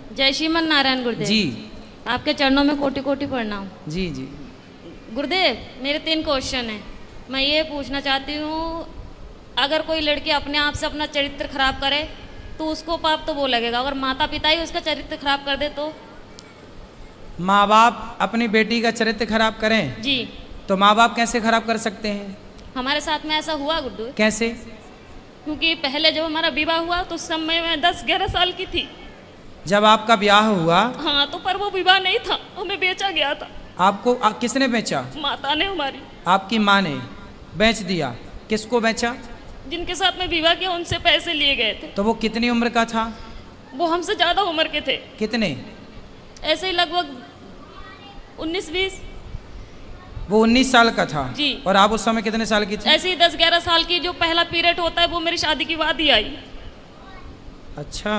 जय श्रीमन नारायण गुरुदेव जी आपके चरणों में कोटि कोटि प्रणाम। जी जी। गुरुदेव मेरे 3 क्वेश्चन हैं। मैं ये पूछना चाहती हूँ, अगर कोई लड़की अपने आप से अपना चरित्र खराब करे तो उसको पाप तो वो लगेगा, अगर माता पिता ही उसका चरित्र खराब कर दे तो? माँ बाप अपनी बेटी का चरित्र खराब करें जी तो माँ बाप कैसे खराब कर सकते हैं? हमारे साथ में ऐसा हुआ गुरुदेव, कैसे? क्योंकि पहले जब हमारा विवाह हुआ तो उस समय मैं 10-11 साल की थी। जब आपका ब्याह हुआ हाँ, तो पर वो विवाह नहीं था, हमें बेचा गया था। आपको किसने बेचा? माता ने हमारी। आपकी माँ ने बेच दिया। किसको बेचा? जिनके साथ में विवाह किया उनसे पैसे लिए गए थे। तो वो कितनी उम्र का था? वो हमसे ज्यादा उम्र के थे, कितने? ऐसे ही लगभग 19-20। वो 19 साल का था जी। और आप उस समय कितने साल की थी? ऐसे ही 10-11 साल की जो पहला पीरियड होता है वो मेरी शादी के बाद ही आई। अच्छा,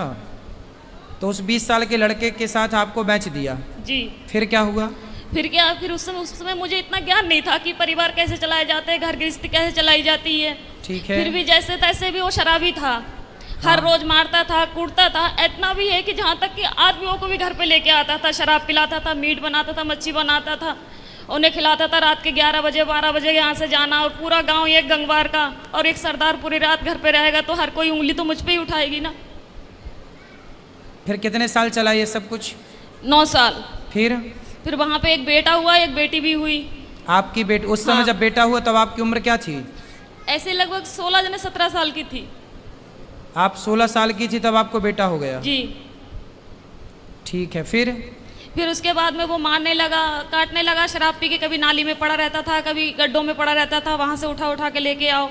तो उस 20 साल के लड़के के साथ आपको बेच दिया। जी। फिर क्या हुआ? फिर क्या, फिर उस समय मुझे इतना ज्ञान नहीं था कि परिवार कैसे चलाए जाते हैं, घर गृहस्थी कैसे चलाई जाती है। ठीक है। फिर भी जैसे तैसे भी वो शराबी था, हर रोज मारता था, कूटता था। इतना भी है कि जहाँ तक कि आदमियों को भी घर पे लेके आता था, शराब पिलाता था, मीट बनाता था, मच्छी बनाता था, उन्हें खिलाता था। रात के 11 बजे 12 बजे यहाँ से जाना, और पूरा गांव एक गंगवार का और एक सरदार पूरी रात घर पे रहेगा तो हर कोई उंगली तो मुझ पे ही उठाएगी ना। फिर कितने साल चला ये सब कुछ? 9 साल। फिर वहाँ पे एक बेटा हुआ, एक बेटी भी हुई। आपकी बेटी उस समय हाँ। जब बेटा हुआ तब आपकी उम्र क्या थी? ऐसे लगभग 16-17 साल की थी। आप 16 साल की थी तब आपको बेटा हो गया? जी। ठीक है। फिर उसके बाद में वो मारने लगा, काटने लगा, शराब पी के कभी नाली में पड़ा रहता था, कभी गड्ढों में पड़ा रहता था, वहाँ से उठा उठा के लेके आओ।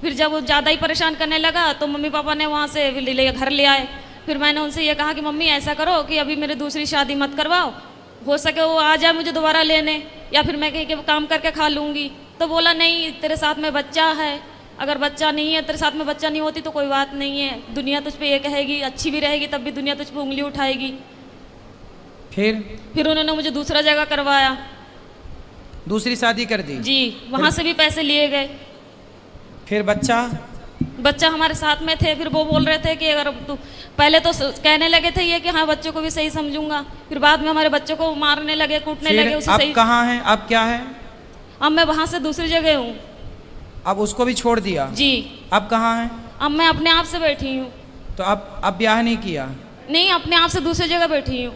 फिर जब वो ज़्यादा ही परेशान करने लगा तो मम्मी पापा ने वहाँ से घर ले आए। फिर मैंने उनसे ये कहा कि मम्मी ऐसा करो कि अभी मेरी दूसरी शादी मत करवाओ, हो सके वो आ जाए मुझे दोबारा लेने, या फिर मैं कहीं के काम करके खा लूँगी। तो बोला नहीं, तेरे साथ में बच्चा है, अगर बच्चा नहीं है, तेरे साथ में बच्चा नहीं होती तो कोई बात नहीं है, दुनिया तुझ पे ये कहेगी, अच्छी भी रहेगी तब भी दुनिया तुझ पे उंगली उठाएगी। फिर उन्होंने मुझे दूसरा जगह करवाया, दूसरी शादी कर दी? जी। वहाँ से भी पैसे लिए गए। फिर बच्चा हमारे साथ में थे। फिर वो बोल रहे थे कि अगर तू, पहले तो कहने लगे थे ये कि हाँ बच्चों को भी सही समझूंगा, फिर बाद में हमारे बच्चों को मारने लगे, कूटने लगे। उसे अब सही कहाँ हैं? अब क्या है? अब मैं वहाँ से दूसरी जगह हूँ। अब उसको भी छोड़ दिया? जी। अब कहाँ है? अब मैं अपने आप से बैठी हूँ। तो अब ब्याह नहीं किया? नहीं, अपने आप से दूसरी जगह बैठी हूँ।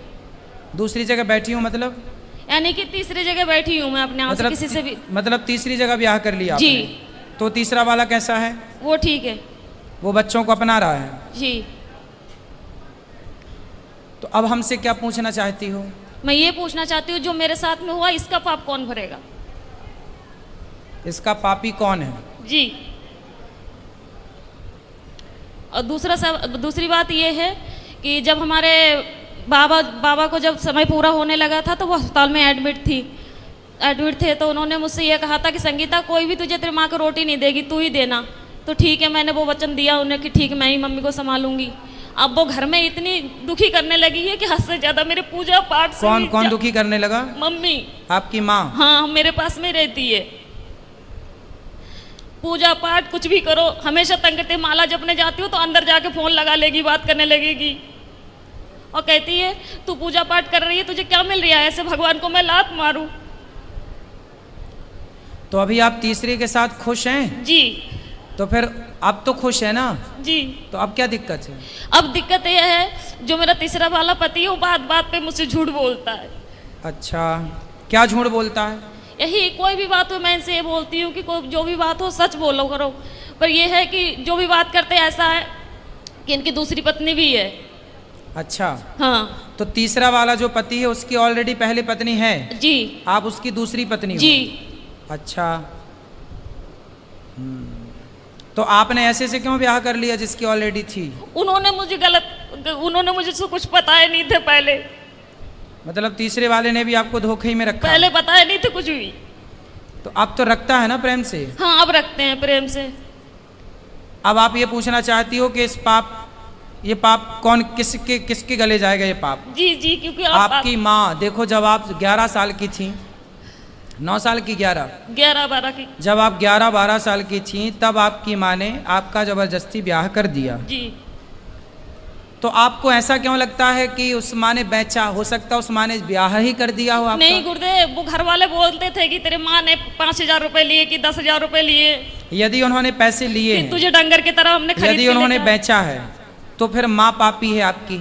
दूसरी जगह बैठी हूँ मतलब? यानी कि तीसरी जगह बैठी हूँ मैं अपने आप से, किसी से भी। मतलब तीसरी जगह ब्याह कर लिया जी। आपने? तो तीसरा वाला कैसा है? वो ठीक है। वो बच्चों को अपना रहा है? जी। तो अब हमसे क्या पूछना चाहती हो? मैं ये पूछना चाहती हूँ, जो मेरे साथ में हुआ इसका पाप कौन भरेगा? इसका पापी कौन है? जी। और दूसरी बात ये है कि जब हमारे बाबा को जब समय पूरा होने लगा था तो वो अस्पताल में एडमिट थे, तो उन्होंने मुझसे ये कहा था कि संगीता कोई भी तुझे तेरी माँ को रोटी नहीं देगी, तू ही देना। तो ठीक है, मैंने वो वचन दिया उन्हें कि ठीक है मैं ही मम्मी को संभालूंगी। अब वो घर में इतनी दुखी करने लगी है कि हद से ज्यादा मेरे पूजा पाठ से। कौन दुखी करने लगा? मम्मी। आपकी माँ? हाँ, मेरे पास में रहती है। पूजा पाठ कुछ भी करो, हमेशा तंग करती। माला जपने जाती हूँ तो अंदर जाके फोन लगा लेगी, बात करने लगेगी और कहती है तू पूजा पाठ कर रही है, तुझे क्या मिल रहा है, ऐसे भगवान को मैं लात मारूं। तो अभी आप तीसरे के साथ खुश हैं? जी। तो फिर अब तो खुश है ना? जी। तो अब क्या दिक्कत है? अब दिक्कत यह है, जो मेरा तीसरा वाला पति है वो बात बात पे मुझसे झूठ बोलता है। अच्छा, क्या झूठ बोलता है? यही, कोई भी बात हो मैं इनसे ये बोलती हूँ कि कोई जो भी बात हो सच बोलो करो, पर यह है कि जो भी बात करते ऐसा है कि इनकी दूसरी पत्नी भी है। अच्छा। हाँ। तो तीसरा वाला जो पति है उसकी ऑलरेडी पहली पत्नी है? जी। आप उसकी दूसरी पत्नी हो? जी। अच्छा। तो आपने ऐसे से क्यों ब्याह कर लिया जिसकी ऑलरेडी थी? उन्होंने मुझे कुछ बताए नहीं थे पहले। मतलब तीसरे वाले ने भी आपको धोखे में रखा? पहले बताए नहीं थे कुछ भी। तो अब तो रखता है ना प्रेम से? हाँ, अब रखते हैं प्रेम से। अब आप ये पूछना चाहती हो कि ये पाप कौन किसके गले जाएगा ये पाप? जी जी, क्योंकि आपकी माँ। देखो, जब आप 11 साल की थी, 9 साल की, 11-12 की, जब आप 11-12 साल की थी तब आपकी माँ ने आपका जबरदस्ती ब्याह कर दिया। जी। तो आपको ऐसा क्यों लगता है कि उस माँ ने बेचा? हो सकता है उस माँ ने ब्याह ही कर दिया हो आपका। नहीं गुरुदेव, वो घर वाले बोलते थे कि तेरे माँ ने 5,000 रुपए लिए कि 10,000 रुपए लिए, यदि उन्होंने पैसे लिए कि हैं, तुझे डंगर की तरह हमने खरीद यदि के उन्होंने लेकर। बेचा है तो फिर माँ पापी है आपकी।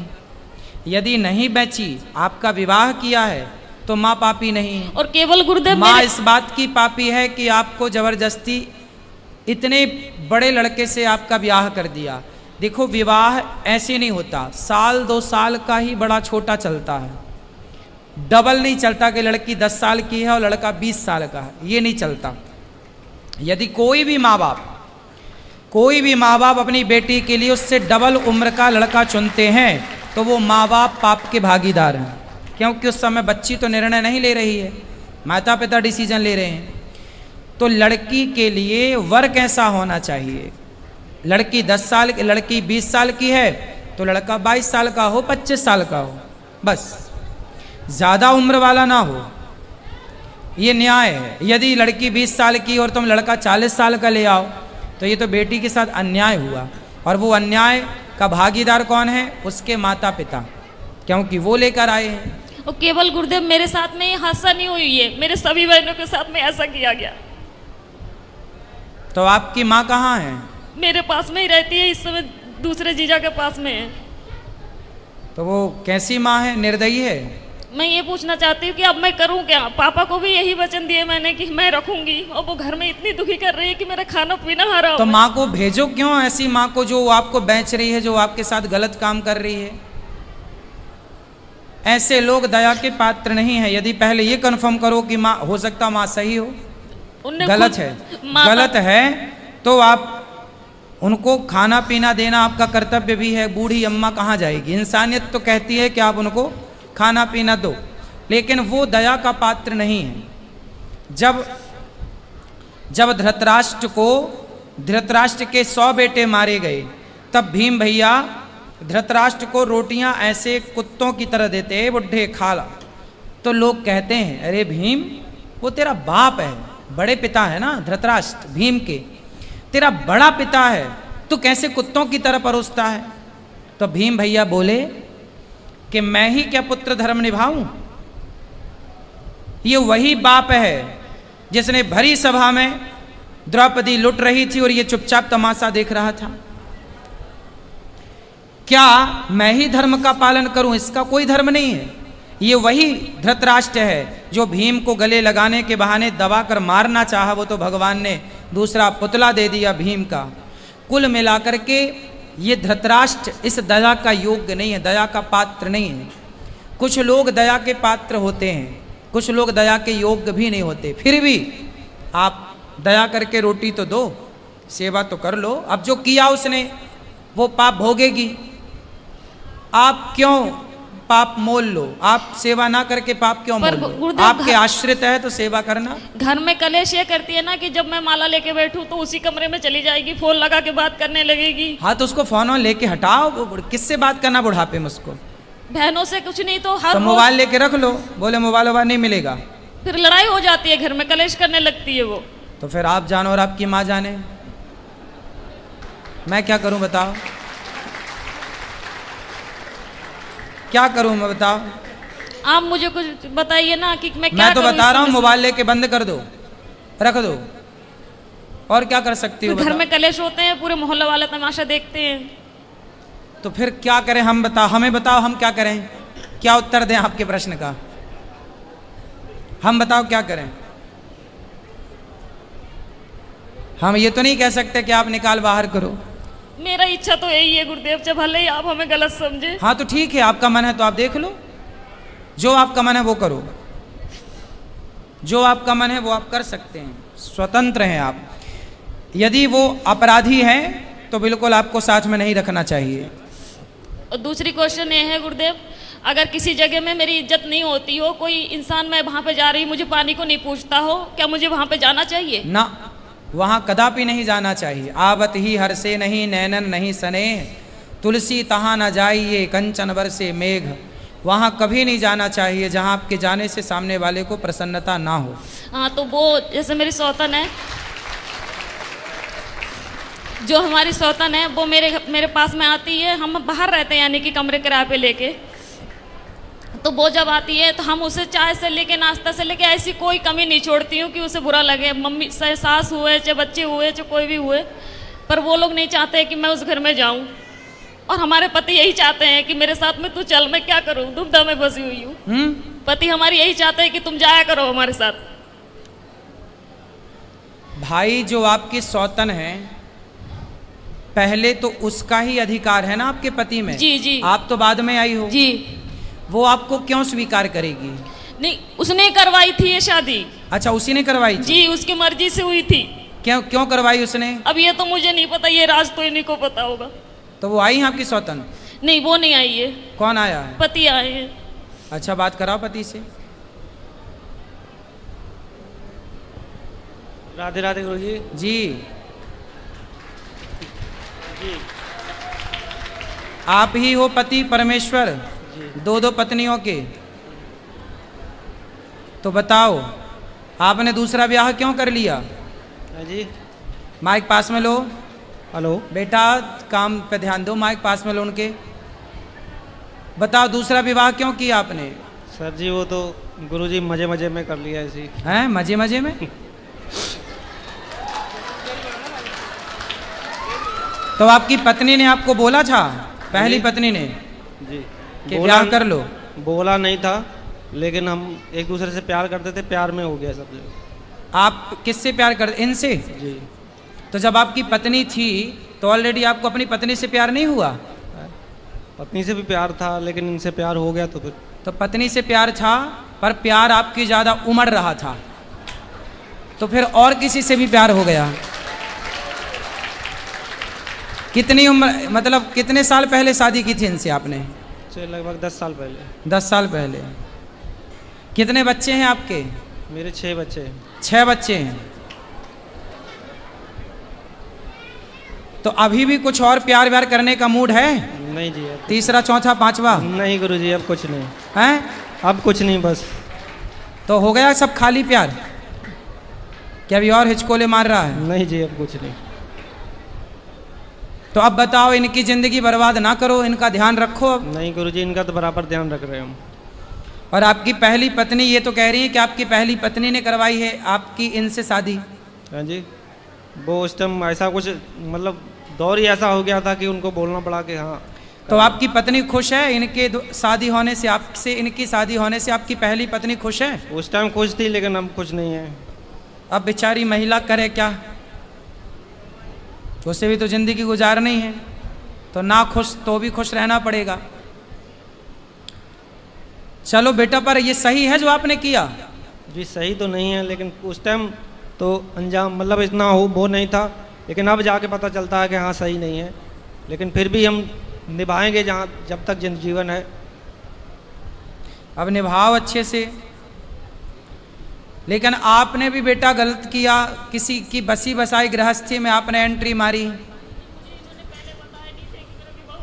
यदि नहीं बेची, आपका विवाह किया है, तो माँ पापी नहीं है। और केवल गुरुदेव माँ मेरे- इस बात की पापी है कि आपको जबरदस्ती इतने बड़े लड़के से आपका ब्याह कर दिया। देखो, विवाह ऐसे नहीं होता, साल 2 साल का ही बड़ा छोटा चलता है, डबल नहीं चलता कि लड़की 10 साल की है और लड़का 20 साल का है, ये नहीं चलता। यदि कोई भी माँ बाप अपनी बेटी के लिए उससे डबल उम्र का लड़का चुनते हैं तो वो माँ बाप पाप के भागीदार हैं, क्योंकि उस समय बच्ची तो निर्णय नहीं ले रही है, माता पिता डिसीजन ले रहे हैं। तो लड़की के लिए वर कैसा होना चाहिए? लड़की 10 साल, लड़की 20 साल की है तो लड़का 22 साल का हो, 25 साल का हो, बस ज़्यादा उम्र वाला ना हो, ये न्याय है। यदि लड़की 20 साल की और तुम लड़का 40 साल का ले आओ तो ये तो बेटी के साथ अन्याय हुआ, और वो अन्याय का भागीदार कौन है? उसके माता पिता, क्योंकि वो लेकर आए हैं। और केवल गुरुदेव मेरे साथ में ये हादसा नहीं हुई है, मेरे सभी बहनों के साथ में ऐसा किया गया। तो आपकी माँ कहाँ है? मेरे पास में ही रहती है, इस समय दूसरे जीजा के पास में है। तो वो कैसी माँ है? निर्दयी है? मैं ये पूछना चाहती हूँ कि अब मैं करूँ क्या? पापा को भी यही वचन दिए मैंने कि मैं रखूंगी, और वो घर में इतनी दुखी कर रही है कि मेरा खाना पीना हराम तो है। माँ को भेजो क्यों, ऐसी माँ को जो आपको बेच रही है, जो आपके साथ गलत काम कर रही है। ऐसे लोग दया के पात्र नहीं है। यदि पहले ये कन्फर्म करो कि माँ, हो सकता माँ सही हो, उनने गलत खुद है, माता- गलत है तो आप उनको खाना पीना देना आपका कर्तव्य भी है। बूढ़ी अम्मा कहाँ जाएगी? इंसानियत तो कहती है कि आप उनको खाना पीना दो, लेकिन वो दया का पात्र नहीं है। जब धृतराष्ट्र के 100 बेटे मारे गए, तब भीम भैया धृतराष्ट्र को रोटियां ऐसे कुत्तों की तरह देते, बुढ़े खा ला। तो लोग कहते हैं, अरे भीम, वो तेरा बाप है, बड़े पिता है ना धृतराष्ट्र, भीम के तेरा बड़ा पिता है, तू कैसे कुत्तों की तरह परोसता है? तो भीम भैया बोले कि मैं ही क्या पुत्र धर्म निभाऊं? ये वही बाप है जिसने भरी सभा में द्रौपदी लुट रही थी और ये चुपचाप तमाशा देख रहा था। क्या मैं ही धर्म का पालन करूं? इसका कोई धर्म नहीं है। ये वही धृतराष्ट्र है जो भीम को गले लगाने के बहाने दबा कर मारना चाहा, वो तो भगवान ने दूसरा पुतला दे दिया भीम का। कुल मिलाकर के ये धृतराष्ट्र इस दया का योग्य नहीं है, दया का पात्र नहीं है। कुछ लोग दया के पात्र होते हैं, कुछ लोग दया के योग्य भी नहीं होते। फिर भी आप दया करके रोटी तो दो, सेवा तो कर लो। अब जो किया उसने वो पाप भोगेगी। आप क्यों पाप मोल लो? आप सेवा ना करके पाप क्यों पर मोल लो? गुरुदेव, आपके आश्रित है तो सेवा करना। घर में कलेश ये करती है ना कि जब मैं माला लेके बैठूं तो उसी कमरे में चली जाएगी, फोन लगा के बात करने लगेगी। हाँ, तो उसको फोन लेके हटाओ। किससे बात करना बुढ़ापे में उसको? बहनों से कुछ नहीं तो हर तो रोज मोबाइल लेके रख लो, बोले मोबाइल वोबाइल नहीं मिलेगा, फिर लड़ाई हो जाती है, घर में कलेश करने लगती है वो। तो फिर आप जानो और आपकी माँ जाने, मैं क्या करूं बताओ? क्या करूं मैं बताओ? आप मुझे कुछ बताइए ना कि मैं क्या मैं तो करूं बता इस रहा हूँ, समय से? मोबाइल लेके बंद कर दो, रख दो, और क्या कर सकती हो फिर घर बताओ? में कलेश होते हैं, पूरे मोहल्ले वाले तमाशा देखते हैं। तो फिर क्या करें हम? बताओ, हमें बताओ हम क्या करें? क्या उत्तर दें आपके प्रश्न का? हम बताओ क्या करें? हम ये तो नहीं कह सकते कि आप निकाल बाहर करो। मेरा इच्छा तो यही है गुरुदेव, जब भले ही आप हमें गलत समझे। हाँ तो ठीक है, आपका मन है तो आप देख लो, जो आपका मन है वो करो, जो आपका मन है वो आप कर सकते हैं, स्वतंत्र हैं आप। यदि वो अपराधी हैं तो बिल्कुल आपको साथ में नहीं रखना चाहिए। और दूसरी क्वेश्चन ये है गुरुदेव, अगर किसी जगह में मेरी इज्जत नहीं होती हो, कोई इंसान मैं वहां पे जा रही मुझे पानी को नहीं पूछता हो, क्या मुझे वहां पे जाना चाहिए? ना, वहाँ कदापि नहीं जाना चाहिए। आवत ही हर से नहीं नैनन नहीं सने, तुलसी तहाँ न जाइए कंचन बरसे मेघ। वहाँ कभी नहीं जाना चाहिए जहाँ आपके जाने से सामने वाले को प्रसन्नता ना हो। हाँ, तो वो जैसे मेरी सौतन है, जो हमारी सौतन है वो मेरे पास में आती है, हम बाहर रहते हैं यानी कि कमरे किराए पे लेके, तो वो जब आती है तो हम उसे चाय से लेके नाश्ता से लेके ऐसी कोई कमी नहीं छोड़ती हूँ कि उसे बुरा लगे। मम्मी चाहे सास हुए चाहे बच्चे हुए चाहे कोई भी हुए, पर वो लोग नहीं चाहते कि मैं उस घर में जाऊँ, और हमारे पति यही चाहते हैं कि मेरे साथ में तू चल, मैं क्या करूँ, दुविधा में फंसी हुई हूँ। पति हमारी यही चाहते हैं कि तुम जाया करो हमारे साथ। भाई जो आपकी सौतन है, पहले तो उसका ही अधिकार है ना आपके पति में। जी जी। आप तो बाद में आई हो जी। वो आपको क्यों स्वीकार करेगी? नहीं, उसने करवाई थी ये शादी। अच्छा, उसी ने करवाई थी? जी, उसकी मर्जी से हुई थी। क्यों क्यों करवाई उसने? अब ये तो मुझे नहीं पता, ये राज तो इन्हीं को पता होगा। तो वो आई है आपकी सौतन? नहीं, वो नहीं आई है। कौन आया है? पति आए हैं। अच्छा, बात कराओ पति से। राधे राधे गुरु जी। जी, जी आप ही हो पति परमेश्वर, दो दो पत्नियों के। तो बताओ, आपने दूसरा ब्याह क्यों कर लिया? हाँ जी। माइक पास में लो। हेलो। बेटा काम पे ध्यान दो, माइक पास में लो उनके। बताओ, दूसरा विवाह क्यों किया आपने? सर जी वो तो गुरु जी मजे मजे में कर लिया ऐसी। हैं, मजे मजे में? तो आपकी पत्नी ने आपको बोला था, पहली पत्नी ने, जी कि ब्याह कर लो? बोला नहीं था, लेकिन हम एक दूसरे से प्यार करते थे, प्यार में हो गया सब जो। आप किससे प्यार करते? इनसे? जी। तो जब आपकी पत्नी थी तो ऑलरेडी आपको अपनी पत्नी से प्यार नहीं हुआ? पत्नी से भी प्यार था, लेकिन इनसे प्यार हो गया तो फिर। तो पत्नी से प्यार था, पर प्यार आपकी ज़्यादा उमड़ रहा था, तो फिर और किसी से भी प्यार हो गया। कितनी उम्र, मतलब कितने साल पहले शादी की थी इनसे आपने? लगभग 10 साल पहले। 10 साल पहले। कितने बच्चे हैं आपके? मेरे 6 बच्चे हैं। 6 बच्चे हैं। तो अभी भी कुछ और प्यार व्यार करने का मूड है? नहीं जी। अब तीसरा चौथा पांचवा? नहीं गुरु जी, अब कुछ नहीं हैं? अब कुछ नहीं, बस। तो हो गया सब खाली प्यार? क्या अभी और हिचकोले मार रहा है? नहीं जी, अब कुछ नहीं। तो अब बताओ, इनकी जिंदगी बर्बाद ना करो, इनका ध्यान रखो अब। नहीं गुरु जी, इनका तो बराबर ध्यान रख रहे हैं हम। और आपकी पहली पत्नी ये तो कह रही है कि आपकी पहली पत्नी ने करवाई है आपकी इनसे शादी? हाँ जी। वो उस टाइम ऐसा कुछ, मतलब दौर ही ऐसा हो गया था कि उनको बोलना पड़ा कि हाँ। तो आपकी पत्नी खुश है इनके शादी होने से, आपसे इनकी शादी होने से आपकी पहली पत्नी खुश है? उस टाइम खुश थी, लेकिन अब कुछ नहीं है। अब बेचारी महिला करे क्या, उसे भी तो जिंदगी गुजारनी है, तो ना खुश तो भी खुश रहना पड़ेगा। चलो बेटा, पर ये सही है जो आपने किया? जी सही तो नहीं है, लेकिन उस टाइम तो अंजाम मतलब इतना हो वो नहीं था, लेकिन अब जाके पता चलता है कि हाँ सही नहीं है, लेकिन फिर भी हम निभाएंगे जहाँ जब तक जीवन है। अब निभाओ अच्छे से। लेकिन आपने भी बेटा गलत किया, किसी की बसी बसाई गृहस्थी में आपने एंट्री मारी।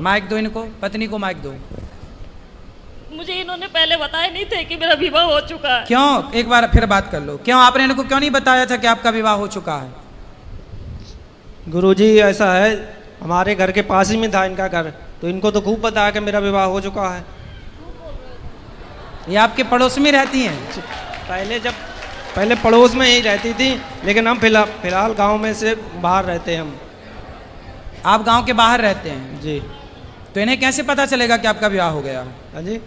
माइक दो इनको, पत्नी को माइक दो। मुझे इन्होंने पहले बताया नहीं थे कि मेरा विवाह हो चुका है। क्यों? एक बार फिर बात कर लो। क्यों आपने इनको क्यों नहीं बताया था कि आपका विवाह हो चुका है? गुरुजी ऐसा है, हमारे घर के पास ही में था इनका घर, तो इनको तो खूब पता है कि मेरा विवाह हो चुका है। ये आपके पड़ोस में रहती हैं? पहले पड़ोस में ही रहती थी, लेकिन हम फिलहाल गांव में से बाहर रहते हैं हम। आप गांव के बाहर रहते हैं? जी। तो इन्हें कैसे पता चलेगा कि आपका विवाह हो गया? हाँ जी।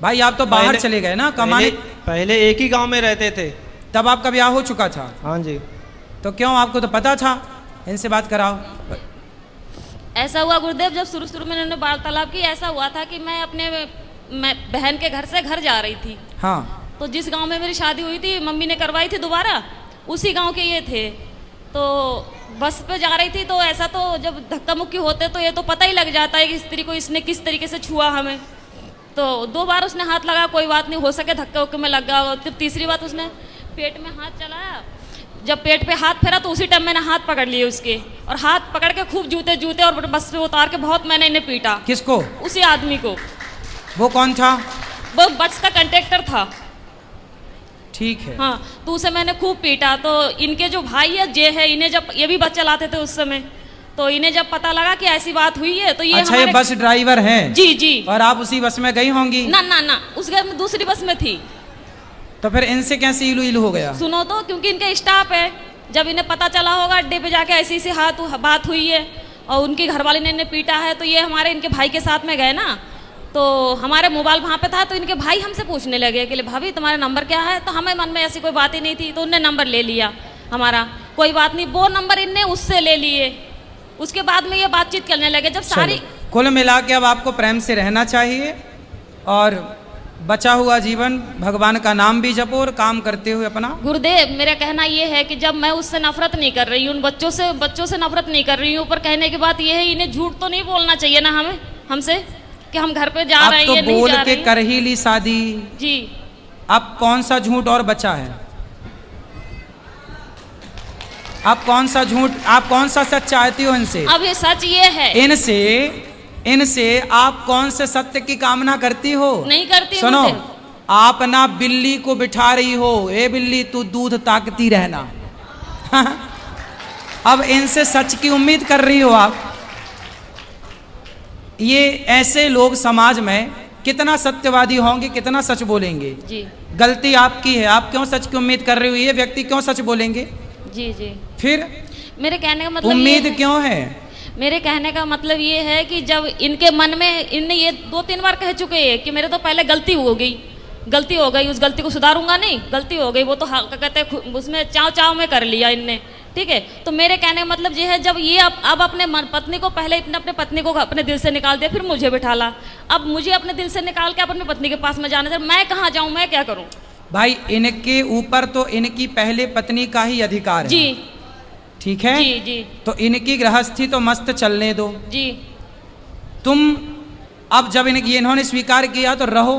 भाई आप तो बाहर चले गए ना कमाने। पहले एक ही गांव में रहते थे, तब आपका ब्याह हो चुका था? हाँ जी। तो क्यों, आपको तो पता था? इनसे बात कराओ। ऐसा हुआ गुरुदेव, जब शुरू शुरू में इन्होंने वार्तालाप की, ऐसा हुआ था कि मैं बहन के घर से घर जा रही थी। हाँ। तो जिस गांव में मेरी शादी हुई थी, मम्मी ने करवाई थी दोबारा, उसी गांव के ये थे। तो बस पे जा रही थी, तो ऐसा तो जब धक्का मुक्की होते तो ये तो पता ही लग जाता है कि स्त्री को इसने किस तरीके से छुआ हमें। तो 2 बार उसने हाथ लगाया, कोई बात नहीं, हो सके धक्के उक्के में लग गया। जब तीसरी बार उसने पेट में हाथ चलाया, जब पेट पे हाथ फेरा तो उसी टाइम मैंने हाथ पकड़ लिए उसके, और हाथ पकड़ के खूब जूते और बस पे उतार के बहुत मैंने इन्हें पीटा। किसको? उसी आदमी को। वो कौन था? वो बस का कंडक्टर था। ठीक है। हाँ, तो उसे मैंने खूब पीटा। तो इनके जो भाई है जे है, इन्हें जब ये भी बस चलाते थे उस समय, तो इन्हें जब पता लगा कि ऐसी बात हुई है तो ये अच्छा, ये बस ड्राइवर हैं? जी जी। और आप उसी बस में गई होंगी? ना ना ना, उस घर में दूसरी बस में थी। तो फिर इनसे कैसे इलू इलू हो गया? सुनो तो, क्योंकि इनके स्टाफ है, जब इन्हें पता चला होगा अड्डे पे जाके ऐसी ऐसी बात हुई है और उनकी घरवाली ने इन्हें पीटा है, तो ये हमारे इनके भाई के साथ में गए ना, तो हमारे मोबाइल वहाँ पे था, तो इनके भाई हमसे पूछने लगे कि भाभी तुम्हारा नंबर क्या है, तो हमें मन में ऐसी कोई बात ही नहीं थी, तो उनने नंबर ले लिया हमारा। कोई बात नहीं, वो नंबर इनने उससे ले लिए, उसके बाद में ये बातचीत करने लगे। जब सारी कुल मिला के अब आपको प्रेम से रहना चाहिए और बचा हुआ जीवन भगवान का नाम भी जपो और काम करते हुए अपना। गुरुदेव, मेरा कहना ये है कि जब मैं उससे नफरत नहीं कर रही हूँ, उन बच्चों से नफरत नहीं कर रही हूँ, पर कहने की बात ये है इन्हें झूठ तो नहीं बोलना चाहिए ना हमसे कि हम घर पे जा रहे हैं, तो ये नहीं बोल जा के रहे कर ही ली शादी जी। अब कौन सा झूठ और बचा है? आप कौन सा झूठ, आप कौन सा सच चाहती हो इनसे? अब ये सच ये है, इनसे आप कौन से सत्य की कामना करती हो? नहीं करती। सुनो, आप ना बिल्ली को बिठा रही हो, ए बिल्ली तू दूध ताकती रहना। अब इनसे सच की उम्मीद कर रही हो आप। ये ऐसे लोग समाज में कितना सत्यवादी होंगे, कितना सच बोलेंगे जी। गलती आपकी है, आप क्यों सच की उम्मीद कर रही हो? ये व्यक्ति क्यों सच बोलेंगे? जी जी। फिर मेरे कहने का मतलब उम्मीद क्यों है? मेरे कहने का मतलब ये है कि जब इनके मन में, इनने ये 2-3 बार कह चुके हैं कि मेरे तो पहले गलती हो गई, उस गलती को सुधारूंगा नहीं, गलती हो गई, वो तो कहते उसमें चाव में कर लिया इनने, ठीक है। तो मेरे कहने का मतलब ये है, जब ये अब अपने पत्नी को, पहले अपने पत्नी को अपने दिल से निकाल दिया, फिर मुझे बिठाला, अब मुझे अपने दिल से निकाल के अपनी पत्नी के पास में जाने दे, मैं कहाँ जाऊँ, मैं क्या करूँ? भाई इनके ऊपर तो इनकी पहले पत्नी का ही अधिकार है जी, ठीक है जी जी। तो इनकी गृहस्थी तो मस्त चलने दो जी। तुम अब जब इन्होंने स्वीकार किया तो रहो,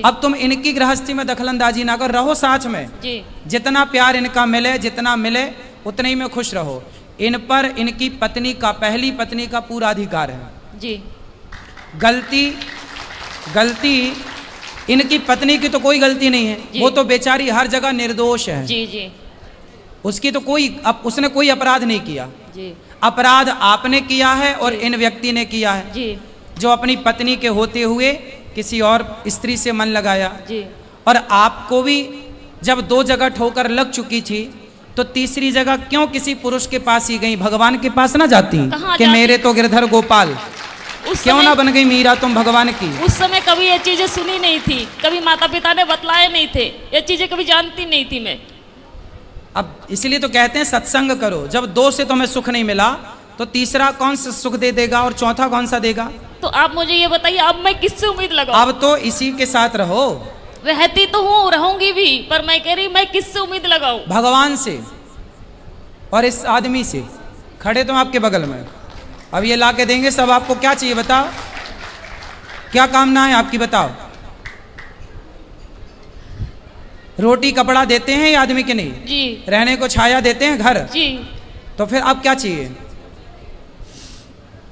अब तुम इनकी गृहस्थी में दखलंदाजी ना करो, रहो साथ में जी। जितना प्यार इनका मिले, जितना मिले उतने ही में खुश रहो। इन पर इनकी पत्नी का, पहली पत्नी का पूरा अधिकार है जी। गलती इनकी पत्नी की तो कोई गलती नहीं है, वो तो बेचारी हर जगह निर्दोष है जी जी। उसकी तो उसने कोई अपराध नहीं किया जी। अपराध आपने किया है और इन व्यक्ति ने किया है जी, जो अपनी पत्नी के होते हुए किसी और स्त्री से मन लगाया जी। और आपको भी जब 2 जगह ठोकर लग चुकी थी तो तीसरी जगह क्यों किसी पुरुष के पास ही गई? भगवान के पास ना जाती कि मेरे तो गिरधर गोपाल, क्यों ना बन गई मीरा तुम भगवान की? उस समय कभी ये चीजें सुनी नहीं थी, कभी माता पिता ने बतलाए नहीं थे, ये चीजें कभी जानती नहीं थी मैं। अब इसलिए तो कहते हैं सत्संग करो। जब 2 से तुम्हें सुख नहीं मिला तो तीसरा कौन सा सुख दे देगा और चौथा कौन सा देगा? तो आप मुझे ये बताइए, अब मैं किससे उम्मीद लगाऊं? अब तो इसी के साथ रहो। रहती तो हूँ, रहूंगी भी, पर मैं कह रही मैं किससे उम्मीद लगाऊं? भगवान से और इस आदमी से, खड़े तुम आपके बगल में। अब ये ला के देंगे सब। आपको क्या चाहिए बताओ, क्या कामना है आपकी बताओ? रोटी कपड़ा देते हैं ये आदमी के नहीं जी, रहने को छाया देते हैं घर जी, तो फिर अब क्या चाहिए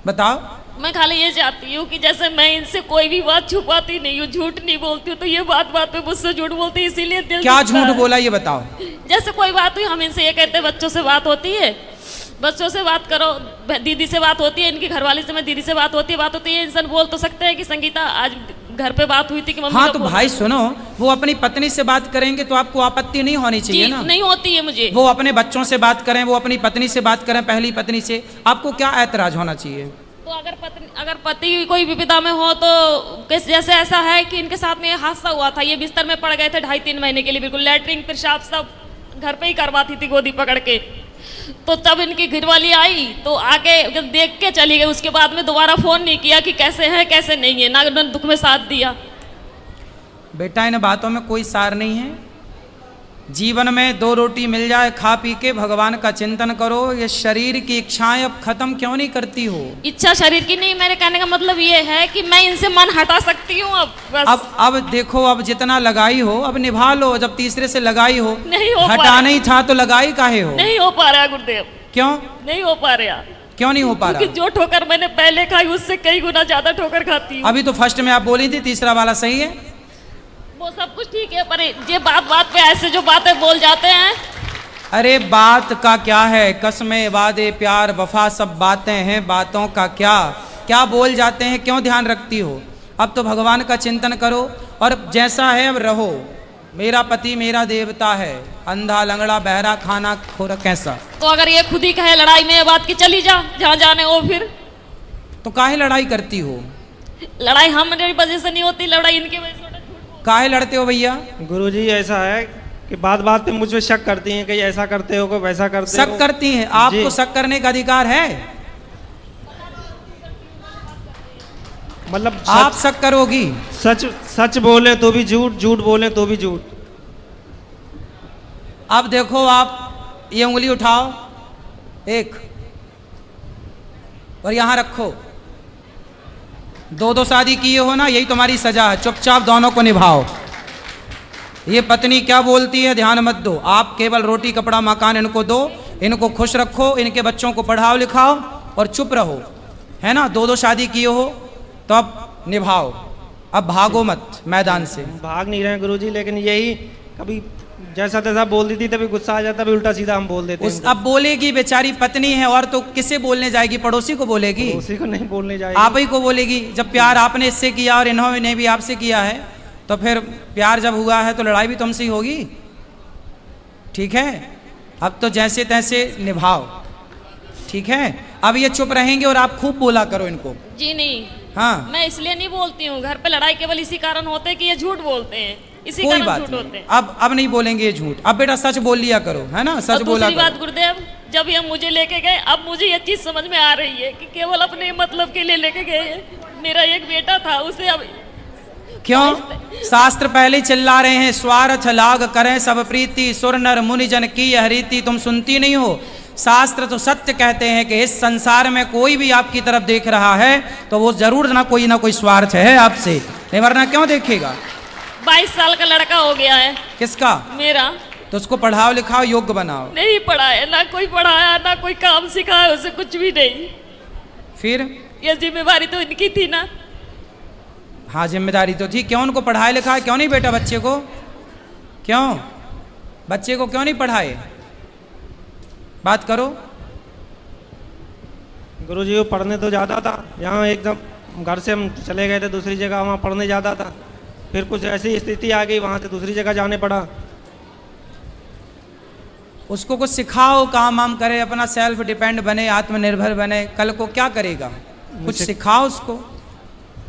बताओ? मैं खाली ये चाहती हूँ कि जैसे मैं इनसे कोई भी बात छुपाती नहीं हूँ, झूठ नहीं बोलती हूँ, तो ये बात पे मुझसे झूठ बोलती है, इसीलिए दिल क्या झूठ बोला ये बताओ? जैसे कोई बात हुई, हम इनसे ये कहते हैं बच्चों से बात होती है, बच्चों से बात करो, दीदी से बात होती है, इनकी घरवाली से मैं दीदी से बात होती है, इंसान बोल तो सकते हैं कि संगीता आज घर पे बात हुई थी कि मम्मी। हाँ तो भाई सुनो, वो अपनी पत्नी से बात करेंगे तो आपको आपत्ति नहीं होनी चाहिए ना? नहीं होती है मुझे। वो अपने बच्चों से बात करें, वो अपनी पत्नी से बात करें, पहली पत्नी से, आपको क्या ऐतराज होना चाहिए? तो अगर पति कोई विपदा में हो तो जैसे ऐसा है कि इनके साथ में हादसा हुआ था, ये बिस्तर में पड़ गए थे 2.5-3 महीने के लिए, बिल्कुल लैट्रिन पेशाब सब घर पे ही करवाती थी गोदी पकड़ के। तो तब इनकी घरवाली आई तो आके जब देख के चली गई, उसके बाद में दोबारा फोन नहीं किया कि कैसे है कैसे नहीं है, ना दुख में साथ दिया। बेटा इन बातों में कोई सार नहीं है। जीवन में 2 रोटी मिल जाए, खा पी के भगवान का चिंतन करो। ये शरीर की इच्छाएं अब खत्म क्यों नहीं करती हो? इच्छा शरीर की नहीं, मेरे कहने का मतलब ये है कि मैं इनसे मन हटा सकती हूँ अब बस। अब देखो, अब जितना लगाई हो अब निभा लो। जब तीसरे से लगाई हो, नहीं हो हटाना ही था तो लगाई काहे हो? नहीं हो पा रहा गुरुदेव। क्यों नहीं हो पा रहा? क्यों नहीं हो पा रहा? जो ठोकर मैंने पहले खाई उससे कई गुना ज्यादा ठोकर खाती हूँ। अभी तो फर्स्ट में आप बोली थी तीसरा वाला सही है, वो सब कुछ ठीक है, पर ये बात पे ऐसे जो बातें बोल जाते हैं, अरे बात का क्या है, कसमें वादे प्यार वफा सब बातें हैं, बातों का क्या क्या बोल जाते हैं, क्यों ध्यान रखती हो। अब तो भगवान का चिंतन करो और जैसा है अब रहो। मेरा पति मेरा देवता है, अंधा लंगड़ा बहरा खाना खोरा कैसा। तो अगर ये खुद ही कहे लड़ाई में ये बात की चली जा जहाँ जाने हो, फिर तो काहे लड़ाई करती हो। लड़ाई हमारी वजह से नहीं होती, लड़ाई इनकी वजह से होती। काहे लड़ते हो भैया। गुरुजी ऐसा है कि बात बात पे मुझ पे शक करती हैं कि ऐसा करते हो, कोई वैसा करते हो। शक करती हैं, आपको शक करने का अधिकार है। मतलब आप शक करोगी। सच सच बोले तो भी झूठ, झूठ बोले तो भी झूठ। अब देखो आप ये उंगली उठाओ एक और यहां रखो। दो शादी किए हो ना, यही तुम्हारी सजा है। चुपचाप दोनों को निभाओ। ये पत्नी क्या बोलती है ध्यान मत दो। आप केवल रोटी कपड़ा मकान इनको दो, इनको खुश रखो, इनके बच्चों को पढ़ाओ लिखाओ और चुप रहो, है ना। दो शादी किए हो तो अब निभाओ, अब भागो मत मैदान से। भाग नहीं रहे गुरुजी, लेकिन यही कभी जैसा तैसा बोल देती तभी गुस्सा आ जाता, भी उल्टा सीधा हम बोल देते हैं। अब बोलेगी, बेचारी पत्नी है और तो किसे बोलने जाएगी, पड़ोसी को बोलेगी, उसी को नहीं बोलने जाएगी, आप ही को बोलेगी। जब प्यार आपने इससे किया और इन्होंने भी आपसे किया है तो फिर प्यार जब हुआ है तो लड़ाई भी तुमसे ही होगी। ठीक है, अब तो जैसे तैसे निभाओ, ठीक है। अब ये चुप रहेंगे और आप खूब बोला करो इनको। जी नहीं, हाँ, मैं इसलिए नहीं बोलती हूँ। घर पे लड़ाई केवल इसी कारण होते हैं कि ये झूठ बोलते हैं, इसी कोई कारण बात झूठ होते नहीं। हैं। अब नहीं बोलेंगे ये झूठ। अब बेटा सच बोल लिया करो, है ना, सच और बोला दूसरी करो। बात गुरुदेव, जब ये मुझे लेके गए, अब मुझे ये चीज समझ में आ रही है कि केवल अपने मतलब के लिए लेके गए। मेरा एक बेटा था, उसे अब क्यों शास्त्र पहले चिल्ला रहे हैं, स्वार्थ लाग करें सब प्रीति, सुर नर मुनि जन की हरीति। तुम सुनती नहीं हो। शास्त्र तो सत्य कहते हैं कि इस संसार में कोई भी आपकी तरफ देख रहा है तो वो जरूर ना कोई स्वार्थ है आपसे, नहीं वरना क्यों देखेगा। 22 साल का लड़का हो गया है। किसका। मेरा। तो उसको पढ़ाओ लिखाओ, योग्य बनाओ। नहीं पढ़ाया, ना कोई पढ़ाया, ना कोई काम सिखाया उसे, कुछ भी नहीं। फिर ये जिम्मेवारी तो इनकी थी ना। हाँ जिम्मेदारी तो थी। क्यों उनको पढ़ाए लिखाए, क्यों नहीं बेटा बच्चे को, क्यों बच्चे को क्यों नहीं पढ़ाए, बात करो। गुरुजी वो पढ़ने तो जाता था, यहाँ एकदम घर से हम चले गए थे दूसरी जगह, वहाँ पढ़ने जाता था। फिर कुछ ऐसी स्थिति आ गई, वहाँ से दूसरी जगह जाने पड़ा। उसको कुछ सिखाओ, काम वाम करे, अपना सेल्फ डिपेंड बने, आत्मनिर्भर बने। कल को क्या करेगा, कुछ सिखाओ उसको।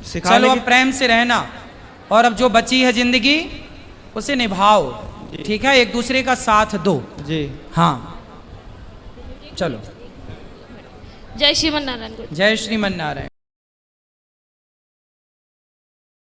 चलो अब प्रेम से रहना और अब जो बची है जिंदगी उसे निभाओ, ठीक है। एक दूसरे का साथ दो जी। हाँ चलो। जय श्रीमन नारायण। जय श्रीमन नारायण।